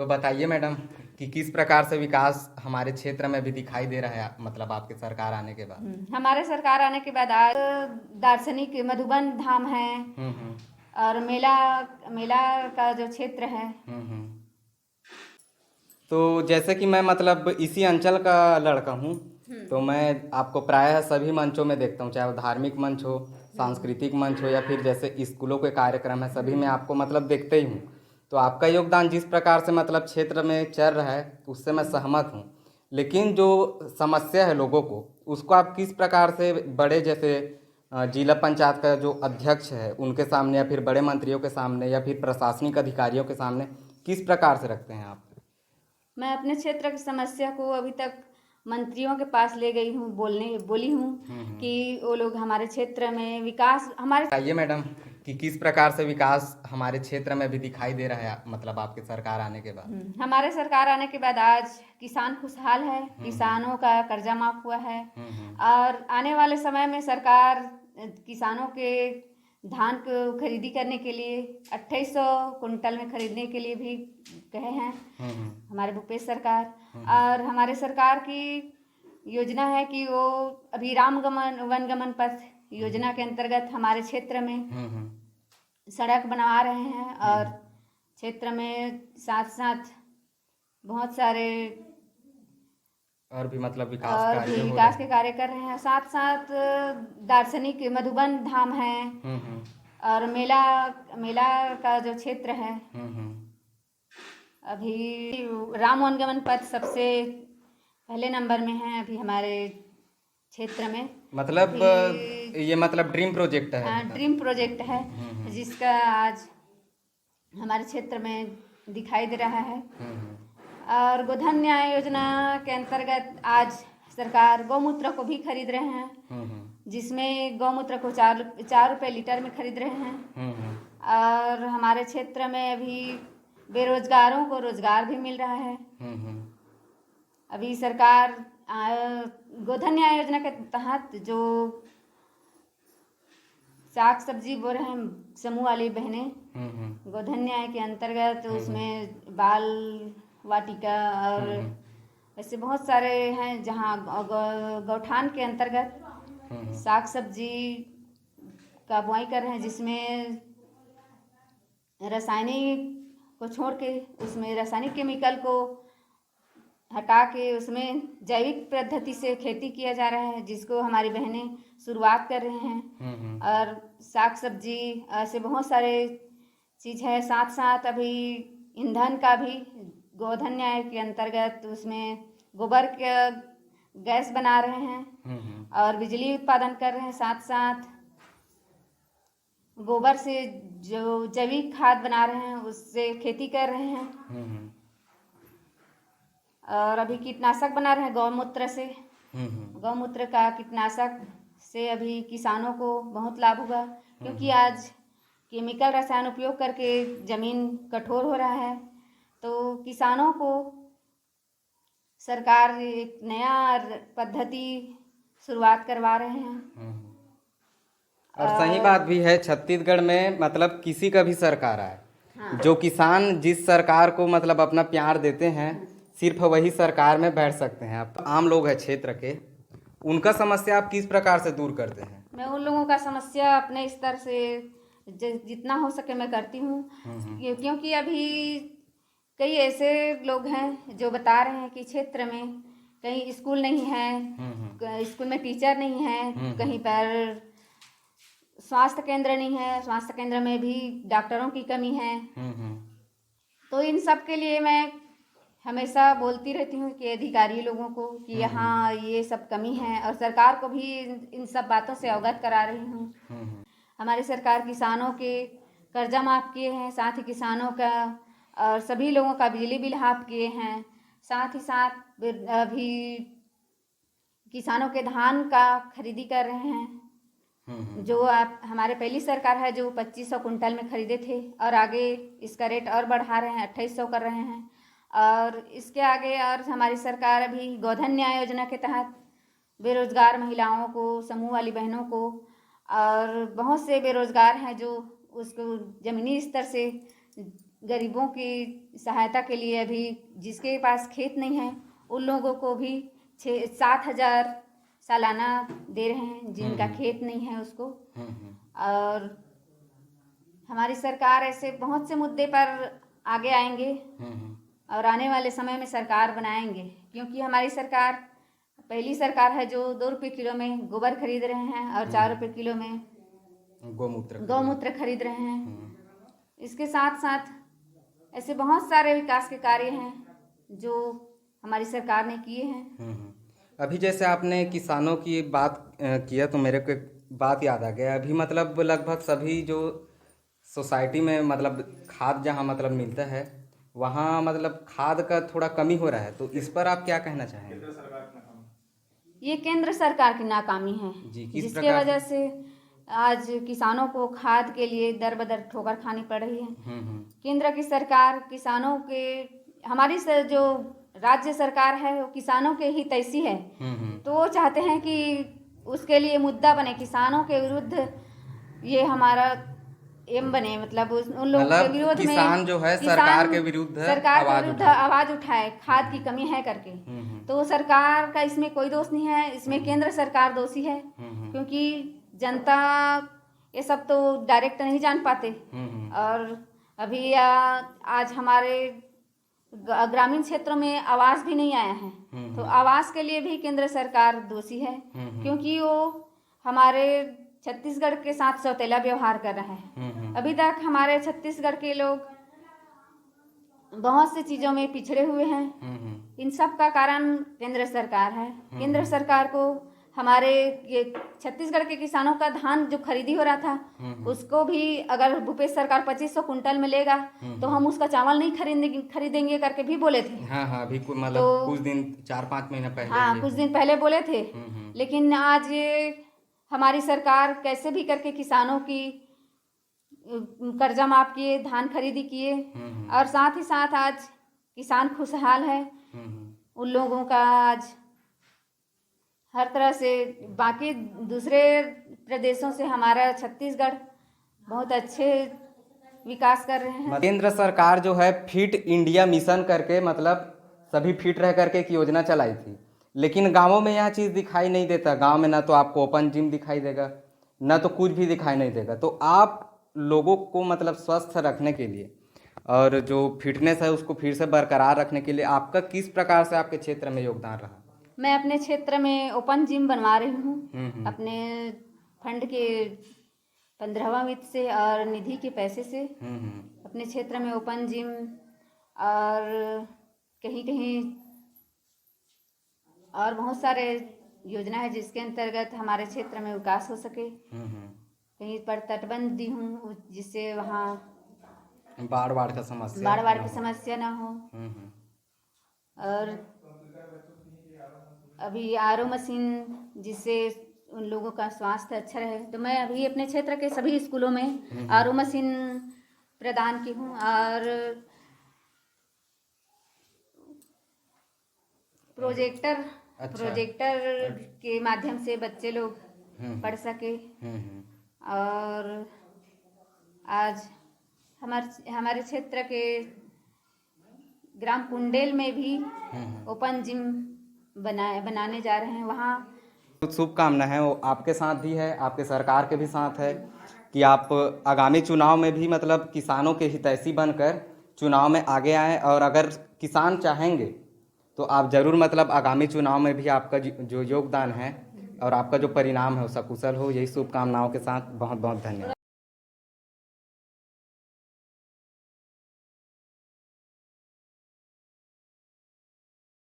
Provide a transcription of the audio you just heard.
तो बताइए मैडम कि किस प्रकार से विकास हमारे क्षेत्र में भी दिखाई दे रहा है, मतलब आपके सरकार आने के बाद। हमारे सरकार आने के बाद आज दार्शनिक मधुबन धाम है हम्म। और मेला मेला का जो क्षेत्र है। हम्म। तो जैसे कि मैं मतलब इसी अंचल का लड़का हूँ, तो मैं आपको प्रायः सभी मंचों में देखता हूँ, चाहे वो धार्मिक मंच हो, सांस्कृतिक मंच हो या फिर जैसे स्कूलों के कार्यक्रम है, सभी में आपको मतलब देखते ही हूँ। तो आपका योगदान जिस प्रकार से मतलब क्षेत्र में चल रहा है उससे मैं सहमत हूँ। लेकिन जो समस्या है लोगों को, उसको आप किस प्रकार से बड़े जैसे जिला पंचायत का जो अध्यक्ष है उनके सामने या फिर बड़े मंत्रियों के सामने या फिर प्रशासनिक अधिकारियों के सामने किस प्रकार से रखते हैं आप? मैं अपने क्षेत्र की समस्या को अभी तक मंत्रियों के पास ले गई हूँ, बोली हूँ कि वो लोग हमारे क्षेत्र में विकास हमारे बताइए मैडम कि किस प्रकार से विकास हमारे क्षेत्र में भी दिखाई दे रहा है, मतलब आपके सरकार आने के बाद। हमारे सरकार आने के बाद आज किसान खुशहाल है, किसानों का कर्जा माफ हुआ है और आने वाले समय में सरकार किसानों के धान को खरीदी करने के लिए 2800 कुंटल में खरीदने के लिए भी कहे हैं हमारे भूपेश सरकार। और हमारे सरकार की योजना है कि वो अभी रामगमन वनगमन पथ योजना के अंतर्गत हमारे क्षेत्र में सड़क बनवा रहे हैं और क्षेत्र में साथ साथ बहुत सारे और भी मतलब विकास और कार्य भी हो विकास रहे के कार्य कर रहे हैं। साथ साथ दार्शनिक मधुबन धाम है हैं। और मेला मेला का जो क्षेत्र है। अभी राम वनगमन पथ सबसे पहले नंबर में है अभी हमारे क्षेत्र में। मतलब अभी ये मतलब ड्रीम प्रोजेक्ट है मतलब। ड्रीम प्रोजेक्ट है जिसका आज हमारे क्षेत्र में दिखाई दे रहा है। और गोधन न्याय योजना के अंतर्गत आज सरकार गौमूत्र को भी खरीद रहे हैं, जिसमें गौमूत्र को 4 रुपये लीटर में खरीद रहे हैं। और हमारे क्षेत्र में अभी बेरोजगारों को रोजगार भी मिल रहा है। अभी सरकार गोधन न्याय योजना के तहत जो साग सब्जी बो रहे हैं समूह वाली बहनें, गोधन न्याय के अंतर्गत उसमें बाल वाटिका और ऐसे बहुत सारे हैं जहाँ गौठान के अंतर्गत साग सब्जी का बुआई कर रहे हैं, जिसमें रासायनिक को छोड़ के उसमें रासायनिक केमिकल को हटा के उसमें जैविक पद्धति से खेती किया जा रहा है, जिसको हमारी बहनें शुरुआत कर रहे हैं। और साग सब्जी ऐसे बहुत सारे चीज़ है। साथ साथ अभी ईंधन का भी गोधन न्याय के अंतर्गत उसमें गोबर के गैस बना रहे हैं और बिजली उत्पादन कर रहे हैं। साथ साथ गोबर से जो जैविक खाद बना रहे हैं उससे खेती कर रहे हैं। और अभी कीटनाशक बना रहे हैं गौमूत्र से। गौमूत्र का कीटनाशक से अभी किसानों को बहुत लाभ हुआ, क्योंकि आज केमिकल रसायन उपयोग करके ज़मीन कठोर हो रहा है। तो किसानों को सरकार एक नया पद्धति शुरुआत करवा रहे हैं। और सही बात भी है, छत्तीसगढ़ में मतलब किसी का भी सरकार आए, जो किसान जिस सरकार को मतलब अपना प्यार देते हैं सिर्फ वही सरकार में बैठ सकते हैं। अब आम लोग हैं क्षेत्र के, उनका समस्या आप किस प्रकार से दूर करते हैं? मैं उन लोगों का समस्या अपने स्तर से जितना हो सके मैं करती हूँ, क्योंकि अभी कई ऐसे लोग हैं जो बता रहे हैं कि क्षेत्र में कहीं स्कूल नहीं है, स्कूल में टीचर नहीं है, कहीं पर स्वास्थ्य केंद्र नहीं है, स्वास्थ्य केंद्र में भी डॉक्टरों की कमी है। तो इन सब के लिए मैं हमेशा बोलती रहती हूँ कि अधिकारी लोगों को कि यहाँ ये सब कमी है, और सरकार को भी इन सब बातों से अवगत करा रही हूँ। हमारी सरकार किसानों के कर्जा माफ़ किए हैं, साथ ही किसानों का और सभी लोगों का बिजली बिल हाफ किए हैं। साथ ही साथ अभी किसानों के धान का खरीदी कर रहे हैं। जो आप हमारे पहली सरकार है जो 2500 कुंटल में खरीदे थे, और आगे इसका रेट और बढ़ा रहे हैं, 2800 कर रहे हैं। और इसके आगे और हमारी सरकार अभी गोधन न्याय योजना के तहत बेरोजगार महिलाओं को, समूह वाली बहनों को, और बहुत से बेरोजगार हैं जो उसको ज़मीनी स्तर से गरीबों की सहायता के लिए अभी जिसके पास खेत नहीं है उन लोगों को भी 6-7 हज़ार सालाना दे रहे हैं जिनका खेत नहीं है उसको। और हमारी सरकार ऐसे बहुत से मुद्दे पर आगे आएंगे और आने वाले समय में सरकार बनाएंगे, क्योंकि हमारी सरकार पहली सरकार है जो 2 रुपये किलो में गोबर खरीद रहे हैं और 4 रुपये किलो में गौमूत्र खरीद रहे हैं। इसके साथ साथ ऐसे बहुत सारे विकास के कार्य हैं जो हमारी सरकार ने किए हैं। अभी जैसे आपने किसानों की बात किया तो मेरे को एक बात याद आ गया। अभी मतलब लगभग सभी जो सोसाइटी में मतलब खाद जहाँ मतलब मिलता है वहाँ मतलब खाद का थोड़ा कमी हो रहा है, तो इस पर आप क्या कहना चाहेंगे? ये केंद्र सरकार की नाकामी है जी, किस जिसके प्रकार वजह से आज किसानों को खाद के लिए दर बदर ठोकर खानी पड़ रही है। केंद्र की सरकार किसानों के, हमारी जो राज्य सरकार है वो किसानों के ही तैसी है, तो वो चाहते हैं कि उसके लिए मुद्दा बने, किसानों के विरुद्ध ये हमारा एम बने, मतलब उन लोगों के विरोध में किसान जो है सरकार के विरुद्ध आवाज उठाए खाद की कमी है करके। तो सरकार का इसमें कोई दोष नहीं है, इसमें केंद्र सरकार दोषी है, क्योंकि जनता ये सब तो डायरेक्ट नहीं जान पाते। और अभी आज हमारे ग्रामीण क्षेत्रों में आवास भी नहीं आया है, तो आवास के लिए भी केंद्र सरकार दोषी है, क्योंकि वो हमारे छत्तीसगढ़ के साथ सौतेला व्यवहार कर रहा है। अभी तक हमारे छत्तीसगढ़ के लोग बहुत सी चीज़ों में पिछड़े हुए हैं। इन सब का कारण केंद्र सरकार है। केंद्र सरकार को हमारे ये छत्तीसगढ़ के किसानों का धान जो खरीदी हो रहा था उसको भी अगर भूपेश सरकार 2500 कुंटल में लेगा तो हम उसका चावल नहीं खरीदेंगे करके भी बोले थे। हाँ, अभी मतलब कुछ दिन 4-5 महीना पहले, हाँ कुछ दिन पहले बोले थे। लेकिन आज ये हमारी सरकार कैसे भी करके किसानों की कर्जा माफ किए, धान खरीदी किए, और साथ ही साथ आज किसान खुशहाल है। उन लोगों का आज हर तरह से बाकी दूसरे प्रदेशों से हमारा छत्तीसगढ़ बहुत अच्छे विकास कर रहे हैं। केंद्र सरकार जो है फिट इंडिया मिशन करके मतलब सभी फिट रह करके एक योजना चलाई थी, लेकिन गांवों में यह चीज़ दिखाई नहीं देता। गांव में ना तो आपको ओपन जिम दिखाई देगा, ना तो कुछ भी दिखाई नहीं देगा। तो आप लोगों को मतलब स्वस्थ रखने के लिए और जो फिटनेस है उसको फिर से बरकरार रखने के लिए आपका किस प्रकार से आपके क्षेत्र में योगदान रहा? मैं अपने क्षेत्र में ओपन जिम बनवा रही हूँ अपने फंड के 15वां वित्त से और निधि के पैसे से। अपने क्षेत्र में ओपन जिम और कहीं कहीं और बहुत सारे योजना है जिसके अंतर्गत हमारे क्षेत्र में विकास हो सके। कहीं पर तटबंध दी हूँ जिससे वहाँ बाढ़ की समस्या ना हो। और अभी आरओ मशीन जिससे उन लोगों का स्वास्थ्य अच्छा रहे, तो मैं अभी अपने क्षेत्र के सभी स्कूलों में आरओ मशीन प्रदान की हूँ और प्रोजेक्टर के माध्यम से बच्चे लोग पढ़ सके। और आज हमारे क्षेत्र के ग्राम कुंडेल में भी ओपन जिम बनाने जा रहे हैं। वहाँ शुभकामना है वो आपके साथ भी है, आपके सरकार के भी साथ है कि आप आगामी चुनाव में भी मतलब किसानों के हितैषी बनकर चुनाव में आगे आएँ, और अगर किसान चाहेंगे तो आप ज़रूर मतलब आगामी चुनाव में भी आपका जो योगदान है और आपका जो परिणाम है वो सकुशल हो। यही शुभकामनाओं के साथ बहुत बहुत धन्यवाद।